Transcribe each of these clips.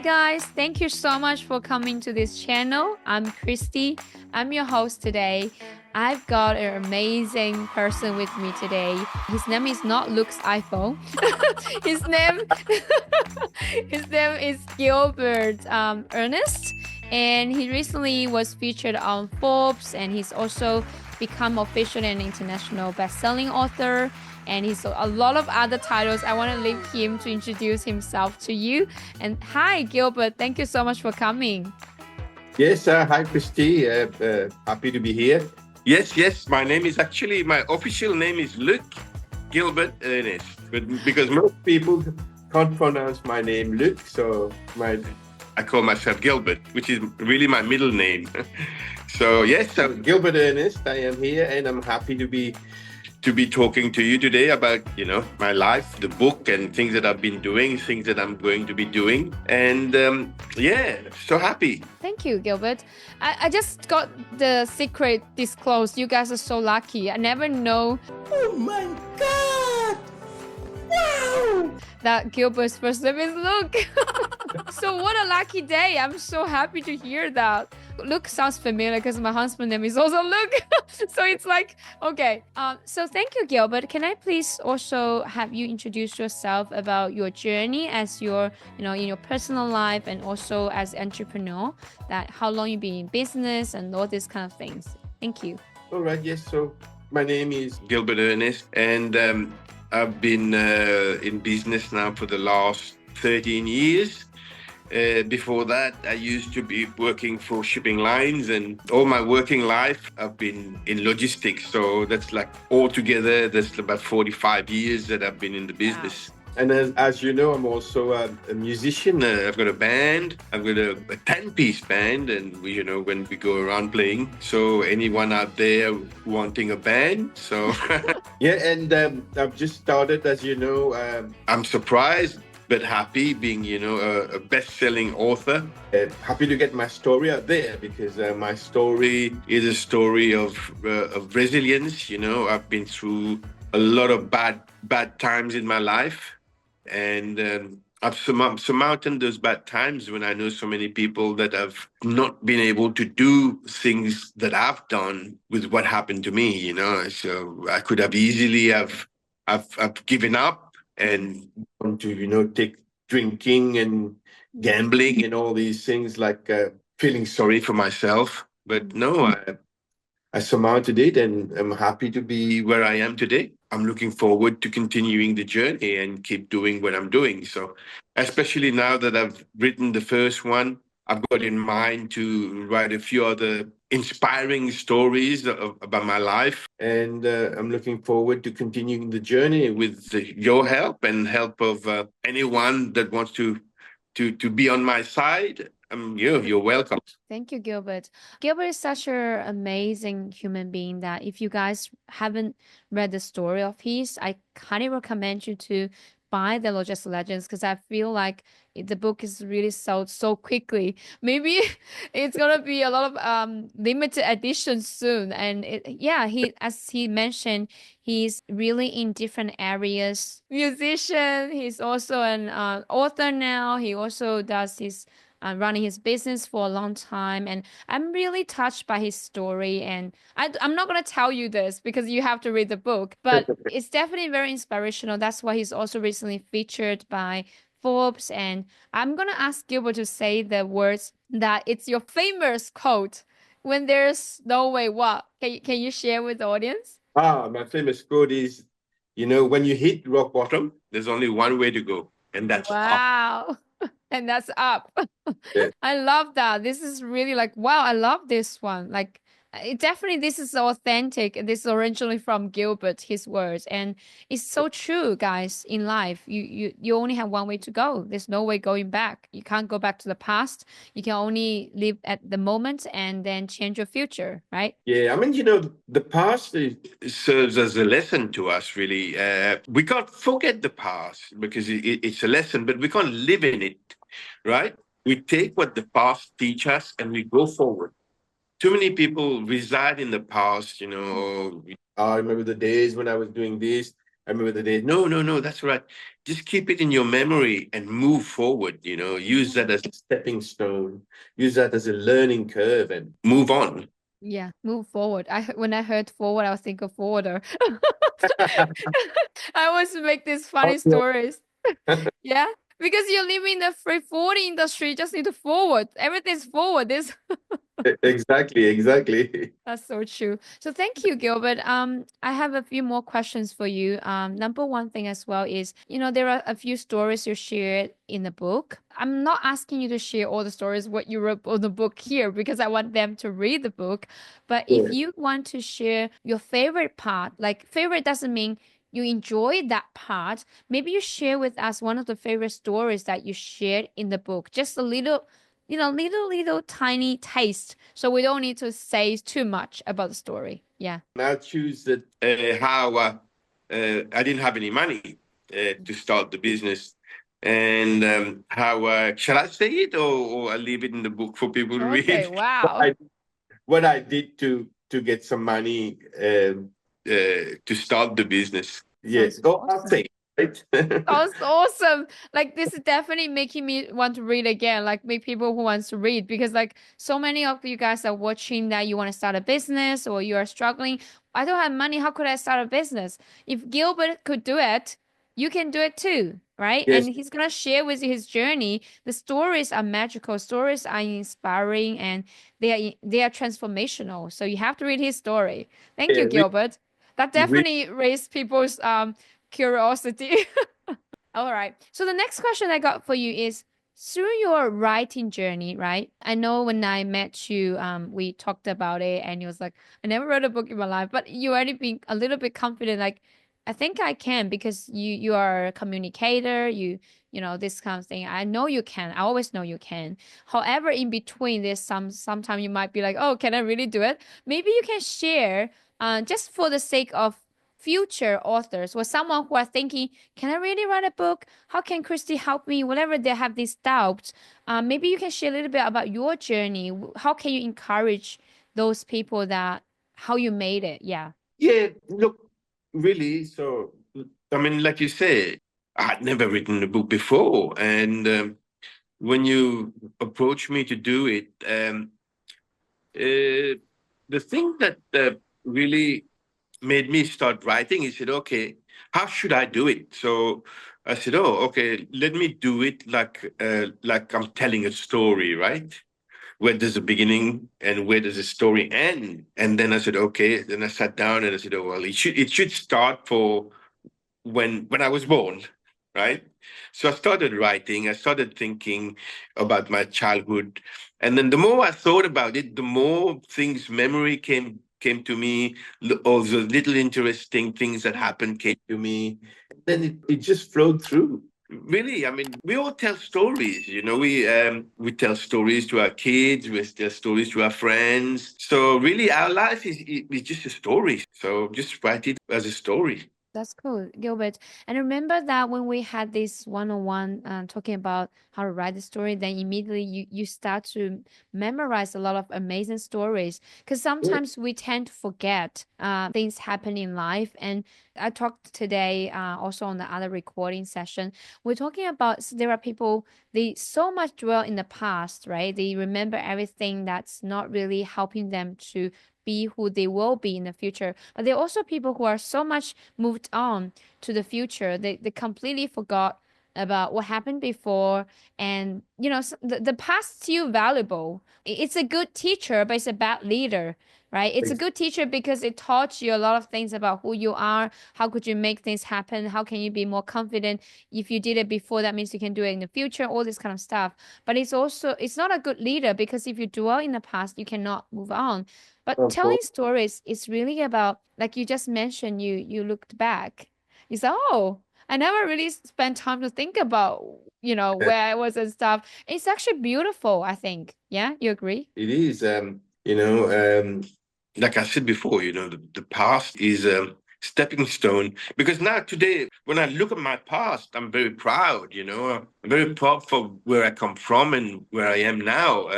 guys, thank you so much for coming to this channel. I'm Christy. I'm your host today. I've got an amazing person with me today. His name is not Luke's iPhone. his name his name is Gilbert Ernest, and he recently was featured on Forbes, and he's also become official and international best-selling author, and he's a lot of other titles. I want to leave him to introduce himself to you. And hi, Gilbert. Thank you so much for coming. Yes, hi, Christy. Happy to be here. Yes. My official name is Luke Gilbert Ernest. But because most people can't pronounce my name Luke, so I call myself Gilbert, which is really my middle name. So yes, Gilbert Ernest. I am here, and I'm happy to be talking to you today about, my life, the book, and things that I've been doing, things that I'm going to be doing. And so happy. Thank you, Gilbert. I just got the secret disclosed. You guys are so lucky. I never know. Oh my God! Wow! That Gilbert's first name is Luke. So what a lucky day. I'm so happy to hear that. Luke sounds familiar because my husband's name is also Luke. So it's like, okay. So thank you, Gilbert. Can I please also have you introduce yourself about your journey as your, in your personal life and also as entrepreneur, that how long you've been in business and all these kind of things. Thank you. All right. Yes. So my name is Gilbert Ernest, and I've been in business now for the last 13 years. Before that, I used to be working for shipping lines, and all my working life, I've been in logistics. So that's like altogether, that's about 45 years that I've been in the business. Wow. And as you know, I'm also a musician. I've got a band. I've got a 10-piece band, and when we go around playing. So anyone out there wanting a band? So yeah, and I've just started, as you know. I'm surprised but happy being, a best-selling author. Happy to get my story out there, because my story is a story of resilience. I've been through a lot of bad times in my life, and I've surmounted those bad times when I know so many people that have not been able to do things that I've done with what happened to me. So I could have easily I've given up and want to, take drinking and gambling and all these things, like feeling sorry for myself. But no, I surmounted it, and I'm happy to be where I am today. I'm looking forward to continuing the journey and keep doing what I'm doing. So especially now that I've written the first one, I've got in mind to write a few other inspiring stories about my life. And I'm looking forward to continuing the journey with your help and help of anyone that wants to be on my side. You're welcome. Thank you, Gilbert. Gilbert is such an amazing human being that if you guys haven't read the story of his, I highly recommend you to buy the Logistics Legends, because I feel like the book is really sold so quickly. Maybe it's gonna be a lot of limited editions soon. And as he mentioned, he's really in different areas. Musician, he's also an author now. He also does his running his business for a long time, and I'm really touched by his story. And I'm not going to tell you this because you have to read the book, but it's definitely very inspirational. That's why he's also recently featured by Forbes. And I'm going to ask Gilbert to say the words that it's your famous quote, when there's no way what. Can you share with the audience? My famous quote is, when you hit rock bottom, there's only one way to go, and that's up. And that's up. Yeah. I love that. This is really like, wow, I love this one. Like, this is authentic. This is originally from Gilbert, his words. And it's so true, guys. In life, you only have one way to go. There's no way going back. You can't go back to the past. You can only live at the moment and then change your future, right? Yeah, I mean, the past serves as a lesson to us, really. We can't forget the past because it's a lesson, but we can't live in it, right? We take what the past teach us and we go forward. Too many people reside in the past, I remember the days when I was doing this. I remember the day. No, no, no, that's right. Just keep it in your memory and move forward. Use that as a stepping stone. Use that as a learning curve and move on. Yeah, move forward. When I heard forward, I was thinking forwarder. I always make these funny stories. Yeah, because you live in the freight forwarding industry, you just need to forward. Everything's forward. This Exactly. That's so true. So thank you, Gilbert. I have a few more questions for you. Number one thing as well is, there are a few stories you shared in the book. I'm not asking you to share all the stories what you wrote on the book here because I want them to read the book. But if you want to share your favorite part, like favorite doesn't mean you enjoy that part. Maybe you share with us one of the favorite stories that you shared in the book. Just a little little tiny taste. So we don't need to say too much about the story. Yeah. Now choose that how I didn't have any money to start the business, and how shall I say it, or I leave it in the book for people to Okay. read? what Wow. I, what I did to get some money to start the business. Yeah, Sounds I'll awesome. say it, right? Sounds awesome. Like this is definitely making me want to read again. Like make people who wants to read because like so many of you guys are watching that you want to start a business or you are struggling. I don't have money. How could I start a business? If Gilbert could do it, you can do it too, right? Yes, And he's gonna share with you his journey. The stories are magical. Stories are inspiring and they are transformational. So you have to read his story. Thank you, yeah, Gilbert. That we definitely raised people's curiosity. All right. So the next question I got for you is through your writing journey, right? I know when I met you, we talked about it and you was like, I never wrote a book in my life, but you already been a little bit confident, like, I think I can because you are a communicator, this kind of thing. I know you can. I always know you can. However, in between there's sometimes you might be like, oh, can I really do it? Maybe you can share just for the sake of future authors or someone who are thinking, can I really write a book? How can Christy help me? Whenever they have these doubts, maybe you can share a little bit about your journey. How can you encourage those people that how you made it? Yeah. yeah, look, really. So I mean, like you say, I had never written a book before, and when you approached me to do it, the thing that really made me start writing, he said, okay, how should I do it? So I said, oh, okay, let me do it like I'm telling a story, right? Where does the beginning and where does the story end? And then I said, okay. Then I sat down and I said, oh well, it should start for when I was born, right? So I started writing, I started thinking about my childhood. And then the more I thought about it, the more things, memory came to me, all the little interesting things that happened came to me. Then it just flowed through. Really, I mean, we all tell stories, we tell stories to our kids, we tell stories to our friends. So really our life is just a story. So just write it as a story. That's cool, Gilbert. And remember that when we had this one-on-one talking about how to write the story, then immediately you start to memorize a lot of amazing stories. Because sometimes we tend to forget things happen in life. And I talked today also on the other recording session. We're talking about there are people they so much dwell in the past, right? They remember everything that's not really helping them to be who they will be in the future. But there are also people who are so much moved on to the future. They completely forgot about what happened before. And, the past still valuable. It's a good teacher, but it's a bad leader, right? It's a good teacher because it taught you a lot of things about who you are. How could you make things happen? How can you be more confident? If you did it before, that means you can do it in the future, all this kind of stuff. But it's not a good leader because if you dwell in the past, you cannot move on. But Of telling course. stories is really about, like you just mentioned, you looked back. You said, oh, I never really spent time to think about, where I was and stuff. It's actually beautiful, I think. Yeah, you agree? It is, like I said before, the past is a stepping stone because now today, when I look at my past, I'm very proud, I'm very proud for where I come from and where I am now.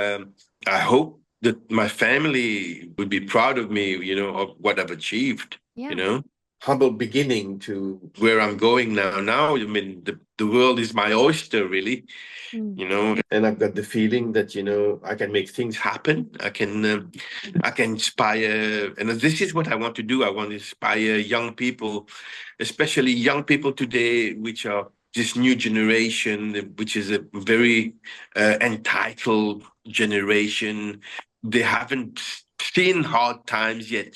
I hope that my family would be proud of me, of what I've achieved, you Yeah. know? humble beginning to where I'm going now. Now, I mean, the world is my oyster, really. And I've got the feeling that I can make things happen. I can inspire, and this is what I want to do. I want to inspire young people, especially young people today, which are this new generation, which is a very entitled generation. They haven't seen hard times yet.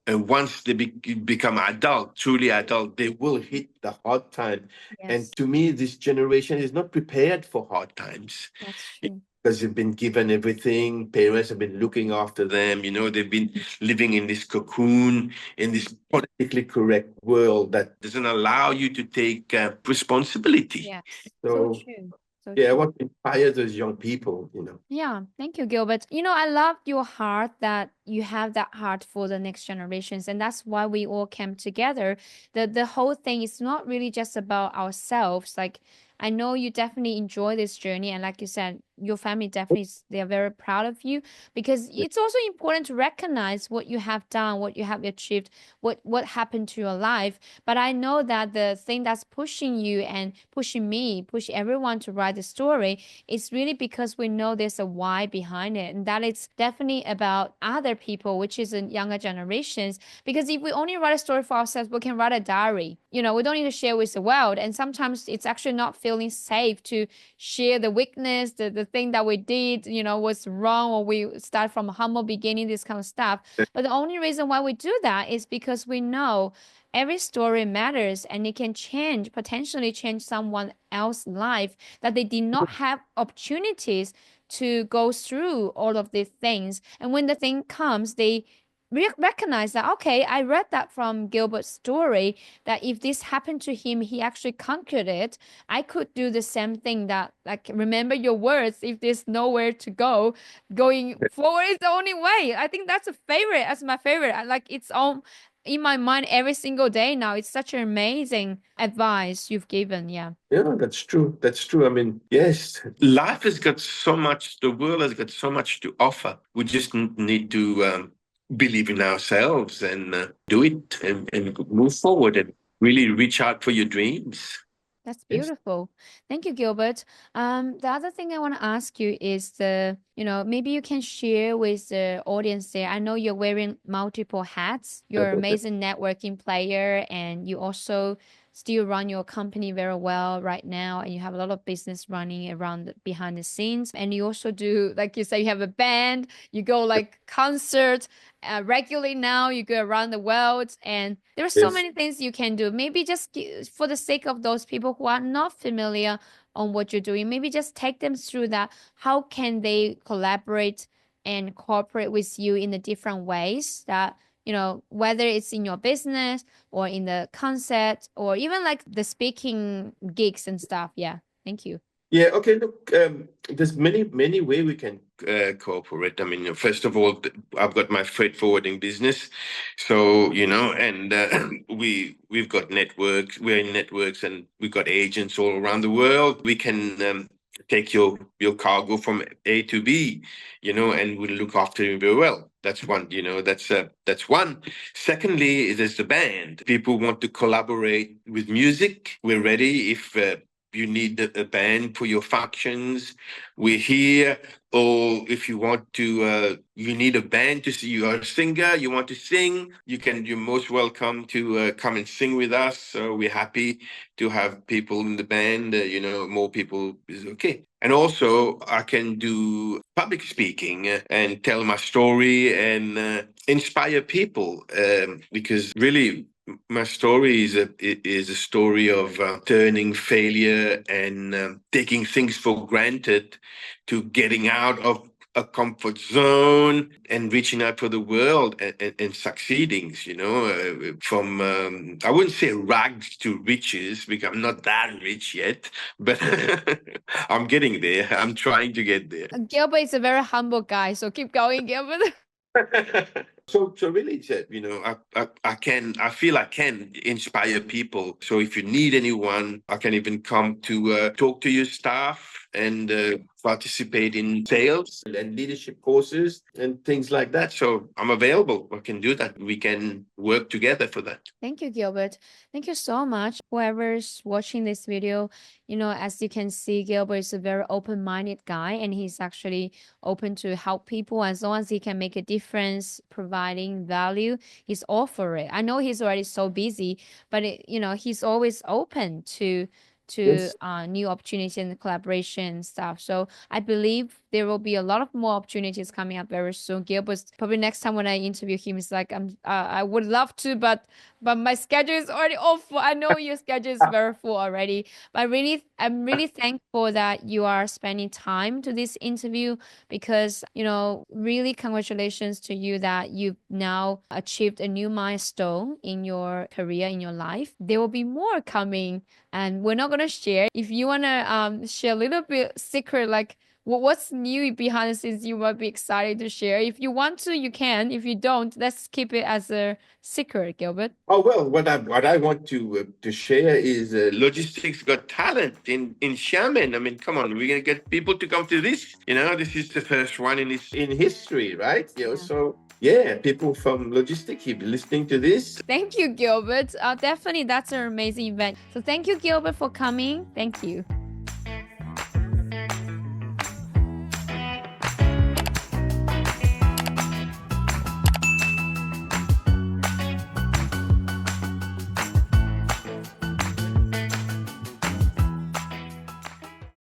And once they become adult, truly adult, they will hit the hard time. And Yes, to me, this generation is not prepared for hard times that's true. because they've been given everything. Parents have been looking after them. They've been living in this cocoon, in this politically correct world that doesn't allow you to take responsibility. Yes, so So, true. So yeah, I true. want to inspire those young people. Yeah, thank you, Gilbert. I love your heart that you have that heart for the next generations, and that's why we all came together. The whole thing is not really just about ourselves. Like I know you definitely enjoy this journey, and like you said, your family definitely they are very proud of you because it's also important to recognize what you have done, what you have achieved, what happened to your life. But I know that the thing that's pushing you and pushing me, push everyone to write the story it's really because we know there's a why behind it, and that it's definitely about other people, which is in younger generations. Because if we only write a story for ourselves, we can write a diary. We don't need to share with the world. And sometimes it's actually not feeling safe to share the weakness, the thing that we did, was wrong, or we start from a humble beginning, this kind of stuff. But the only reason why we do that is because we know every story matters and it can potentially change someone else's life that they did not have opportunities to go through all of these things. And when the thing comes, they recognize that, okay, I read that from Gilbert's story, that if this happened to him, he actually conquered it. I could do the same thing that, like, remember your words, if there's nowhere to go, going forward is the only way. I think that's a favorite. That's my favorite. Like, it's all in my mind every single day now. It's such an amazing advice you've given. Yeah. Yeah, that's true. That's true. I mean, yes, life has got so much, the world has got so much to offer. We just need to believe in ourselves and do it and move forward and really reach out for your dreams. That's Yes. beautiful. Thank you, Gilbert. The other thing I want to ask you is maybe you can share with the audience there. I know you're wearing multiple hats. You're an amazing networking player, and you also still run your company very well right now, and you have a lot of business running around behind the scenes. And you also do, like you say, you have a band. You go like concert regularly now. You go around the world, and there are so Yes. many things you can do. Maybe just for the sake of those people who are not familiar on what you're doing, maybe just take them through that. How can they collaborate and cooperate with you in the different ways that, whether it's in your business or in the concert or even like the speaking gigs and stuff. Yeah. Thank you. Yeah, okay, look, there's many way we can cooperate. I mean, first of all, I've got my freight forwarding business. So, and we've got networks, we're in networks and we've got agents all around the world. We can take your cargo from A to B, and we'll look after you very well. That's one, that's one. Secondly, there's the band. People want to collaborate with music. We're ready if you need a band for your functions, we're here. Or if you want to, you need a band to see, you're a singer, you want to sing, you're most welcome to come and sing with us. So we're happy to have people in the band, more people is okay. And also I can do public speaking and tell my story and inspire people because really my story is a story of turning failure and taking things for granted to getting out of a comfort zone and reaching out for the world and succeeding, from, I wouldn't say rags to riches because I'm not that rich yet, but I'm getting there. I'm trying to get there. Gilbert is a very humble guy, so keep going, Gilbert. So really, it's, I feel I can inspire people. So if you need anyone, I can even come to talk to your staff. and participate in sales and leadership courses and things like that. So I'm available. I can do that. We can work together for that. Thank you, Gilbert. Thank you so much. Whoever's watching this video, as you can see, Gilbert is a very open-minded guy, and he's actually open to help people as long as he can make a difference, providing value. He's all for it. I know he's already so busy, but he's always open to Yes. new opportunities and collaboration and stuff. So I believe there will be a lot of more opportunities coming up very soon. Gilbert, probably next time when I interview him, it's like I would love to, but my schedule is already all full. I know your schedule is very full already. But I'm really thankful that you are spending time to this interview because, really congratulations to you that you've now achieved a new milestone in your career, in your life. There will be more coming and we're not gonna share. If you wanna share a little bit secret, like what's new behind the scenes you might be excited to share. If you want to, you can. If you don't, let's keep it as a secret, Gilbert. Oh well, what I want to share is logistics got talent in Xiamen. I mean, come on, we're gonna get people to come to this. This is the first one in history, right? So yeah, people from logistics keep listening to this. Thank you, Gilbert. Definitely, that's an amazing event. So thank you, Gilbert, for coming. Thank you.